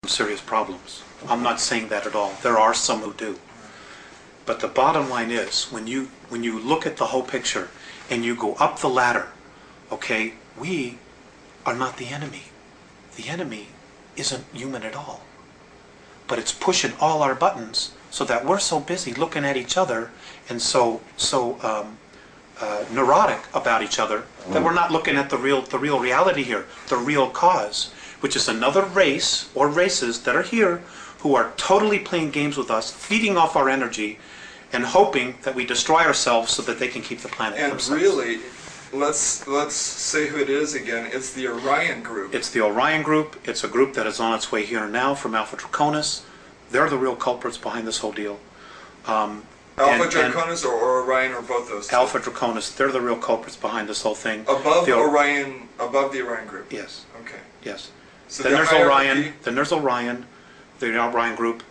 some serious problems. I'm not saying that at all. There are some who do. But the bottom line is, when you look at the whole picture and you go up the ladder, okay, we are not the enemy. The enemy isn't human at all. But it's pushing all our buttons so that we're so busy looking at each other and so neurotic about each other that we're not looking at the real reality here, the real cause, which is another race or races that are here who are totally playing games with us, feeding off our energy, and hoping that we destroy ourselves so that they can keep the planet and themselves. Really, let's say who it is again. It's the Orion group. It's the Orion group. It's a group that is on its way here now from Alpha Draconis. They're the real culprits behind this whole deal. Alpha Draconis or Orion, or both those two? Alpha Draconis. They're the real culprits behind this whole thing. Above the Orion group? Yes. Okay. Yes. So then there's Orion. Then there's Orion, the Orion group.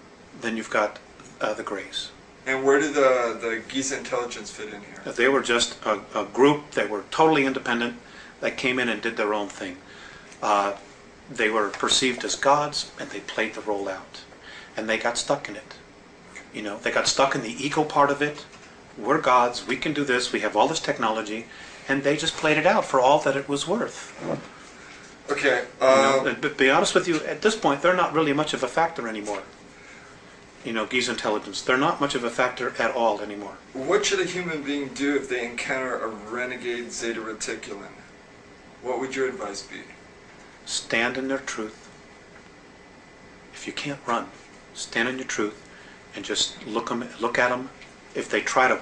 Then you've got the Greys. And where did the Giza intelligence fit in here? They were just a group. They were totally independent. That came in and did their own thing. They were perceived as gods, and they played the role out. And they got stuck in it. You know, they got stuck in the ego part of it. We're gods. We can do this. We have all this technology, and they just played it out for all that it was worth. Okay. But to be honest with you, at this point, they're not really much of a factor anymore. You know, Giza intelligence. They're not much of a factor at all anymore. What should a human being do if they encounter a renegade Zeta Reptilian? What would your advice be? Stand in their truth. If you can't run, stand in your truth and just look at them. If they try to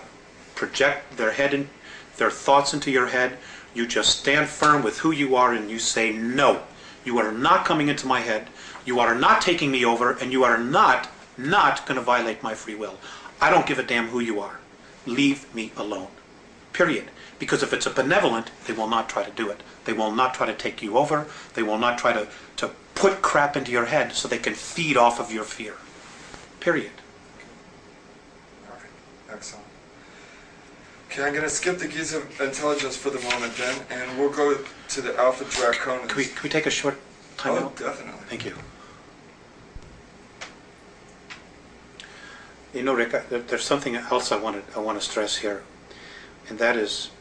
project their thoughts into your head, you just stand firm with who you are and you say, no, you are not coming into my head. You are not taking me over, and you are not going to violate my free will. I don't give a damn who you are. Leave me alone. Period. Because if it's a benevolent, they will not try to do it. They will not try to take you over. They will not try to put crap into your head so they can feed off of your fear. Period. All right. Excellent. Okay, I'm going to skip the Giza intelligence for the moment then, and we'll go to the Alpha Draconis. Can we take a short time out? Oh, definitely. Thank you. You know, Rick, there's something else I want to stress here, and that is,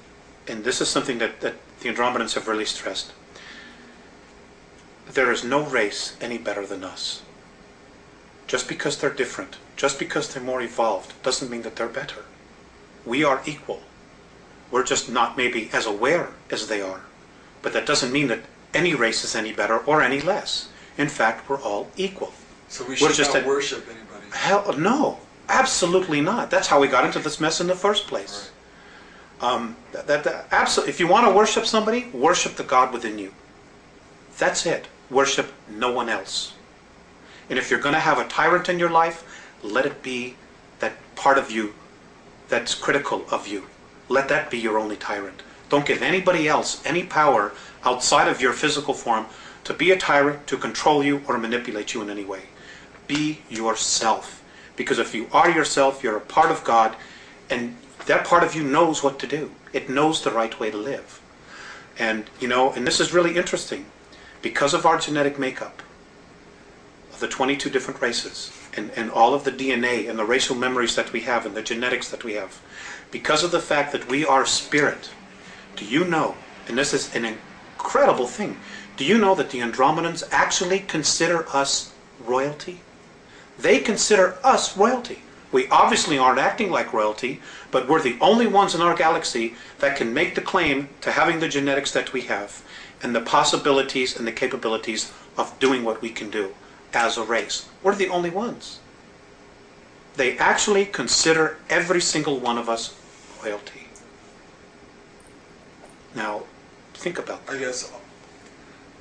and this is something that the Andromedans have really stressed. There is no race any better than us. Just because they're different, just because they're more evolved, doesn't mean that they're better. We are equal. We're just not maybe as aware as they are. But that doesn't mean that any race is any better or any less. In fact, we're all equal. So we should not worship anybody? Hell, no. Absolutely not. That's how we got into this mess in the first place. Right. If you want to worship somebody, worship the God within you. That's it. Worship no one else. And if you're going to have a tyrant in your life, let it be that part of you that's critical of you. Let that be your only tyrant. Don't give anybody else any power outside of your physical form to be a tyrant, to control you, or manipulate you in any way. Be yourself. Because if you are yourself, you're a part of God, and that part of you knows what to do. It knows the right way to live. And, you know, and this is really interesting. Because of our genetic makeup, of the 22 different races, and all of the DNA and the racial memories that we have and the genetics that we have, because of the fact that we are spirit, do you know, and this is an incredible thing, do you know that the Andromedans actually consider us royalty? They consider us royalty. We obviously aren't acting like royalty, but we're the only ones in our galaxy that can make the claim to having the genetics that we have and the possibilities and the capabilities of doing what we can do as a race. We're the only ones. They actually consider every single one of us royalty. Now, think about that. I guess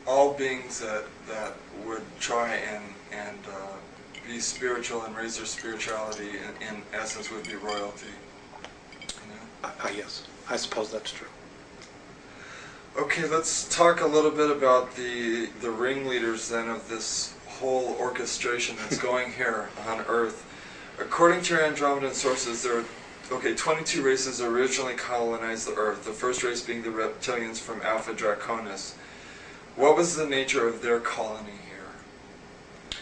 all beings that would try and be spiritual and raise their spirituality in essence would be royalty. You know? Yes, I suppose that's true. Okay, let's talk a little bit about the ringleaders then of this whole orchestration that's going here on Earth. According to your Andromedan sources, there are 22 races originally colonized the Earth, the first race being the Reptilians from Alpha Draconis. What was the nature of their colony here?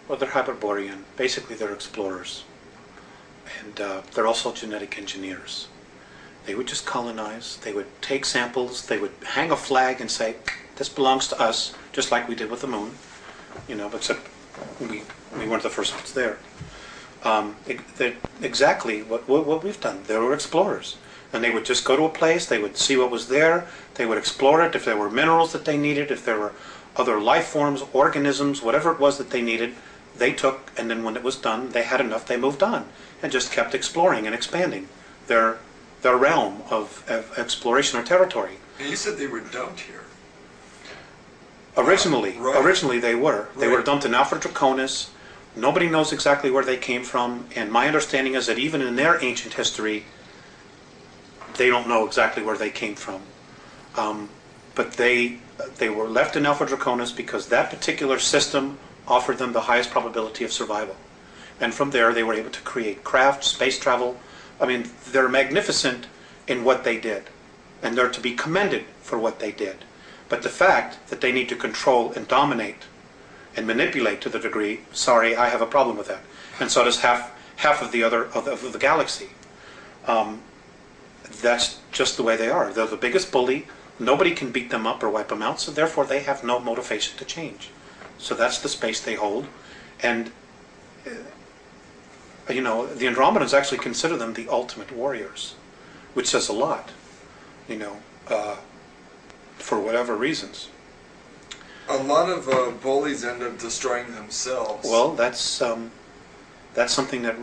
Well, they're Hyperborean. Basically, they're explorers. And they're also genetic engineers. They would just colonize. They would take samples. They would hang a flag and say, this belongs to us, just like we did with the moon. You know, except we weren't the first ones there. Exactly what we've done. They were explorers. And they would just go to a place, they would see what was there, they would explore it, if there were minerals that they needed, if there were other life forms, organisms, whatever it was that they needed, they took, and then when it was done, they had enough, they moved on, and just kept exploring and expanding their realm of exploration or territory. And you said they were dumped here. Originally, Right. Originally they were. They were Right. dumped in Alpha Draconis. Nobody knows exactly where they came from, and my understanding is that even in their ancient history, they don't know exactly where they came from. But they were left in Alpha Draconis because that particular system offered them the highest probability of survival. And from there, they were able to create craft, space travel. I mean, they're magnificent in what they did, and they're to be commended for what they did. But the fact that they need to control and dominate and manipulate to the degree, sorry, I have a problem with that. And so does half of the galaxy. That's just the way they are. They're the biggest bully. Nobody can beat them up or wipe them out, so therefore they have no motivation to change. So that's the space they hold. And, you know, the Andromedans actually consider them the ultimate warriors, which says a lot, you know, for whatever reasons. A lot of bullies end up destroying themselves. Well, that's something that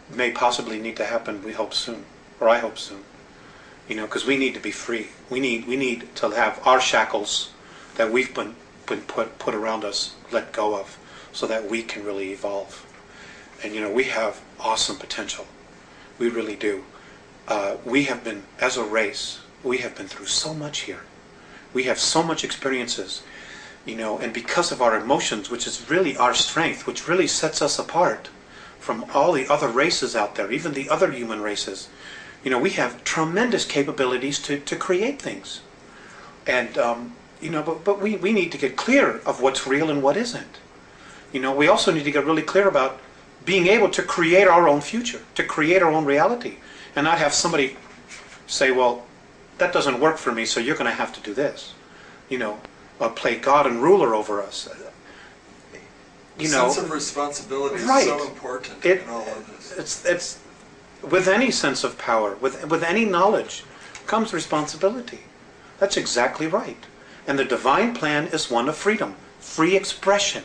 may possibly need to happen, we hope soon, or I hope soon. You know, because we need to be free. We need to have our shackles that we've been put around us let go of, so that we can really evolve. And you know, we have awesome potential. We really do. We have been, as a race, we have been through so much here. We have so much experiences, you know, and because of our emotions, which is really our strength, which really sets us apart from all the other races out there, even the other human races. You know, we have tremendous capabilities to create things. And, you know, but we need to get clear of what's real and what isn't. You know, we also need to get really clear about being able to create our own future, to create our own reality, and not have somebody say, well, that doesn't work for me, so you're going to have to do this. You know, play God and ruler over us. You know, sense of responsibility is right. so important in all of this. It's with any sense of power, with any knowledge, comes responsibility. That's exactly right. And the divine plan is one of freedom, free expression.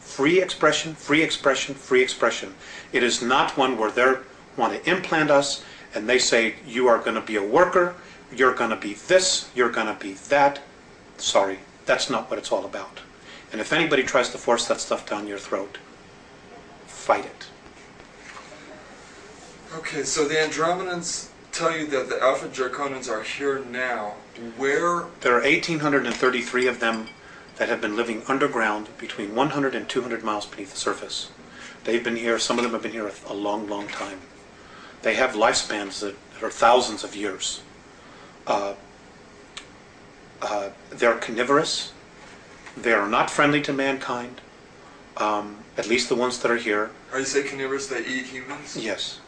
Free expression, free expression, free expression. It is not one where they want to implant us and they say, you are going to be a worker, you're going to be this, you're going to be that. Sorry, that's not what it's all about. And if anybody tries to force that stuff down your throat, fight it. Okay, so the Andromedans tell you that the Alpha Draconans are here now. Where? There are 1,833 of them that have been living underground between 100 and 200 miles beneath the surface. They've been here, some of them have been here a long, long time. They have lifespans that are thousands of years. They're carnivorous. They are not friendly to mankind, at least the ones that are here. Are you saying carnivorous, they eat humans? Yes.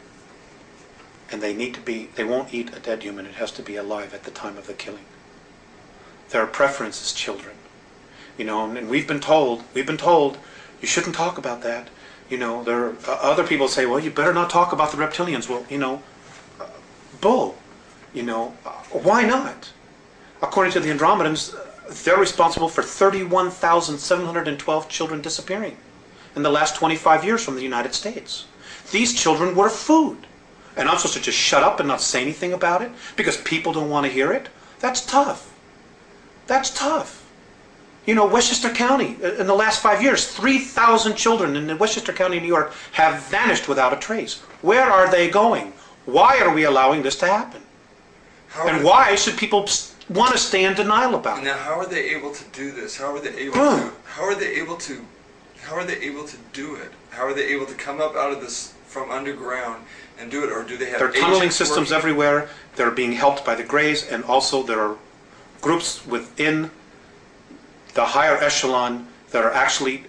And they need to be, they won't eat a dead human, it has to be alive at the time of the killing. Their preference is children. You know, and we've been told, you shouldn't talk about that. You know, there are other people say, well, you better not talk about the reptilians. Well, you know, bull. You know, why not? According to the Andromedans, they're responsible for 31,712 children disappearing in the last 25 years from the United States. These children were food. And I'm supposed to just shut up and not say anything about it because people don't want to hear it? That's tough. That's tough. You know, Westchester County, in the last 5 years, 3,000 children in Westchester County, New York, have vanished without a trace. Where are they going? Why are we allowing this to happen? And why should people want to stay in denial about it? Now, how are they able to do this? How are they able to? How are they able to? How are they able to do it? How are they able to come up out of this from underground and do it, or do they have? There are tunneling agents systems working? everywhere. They're being helped by the Greys, and also there are groups within the higher echelon that are actually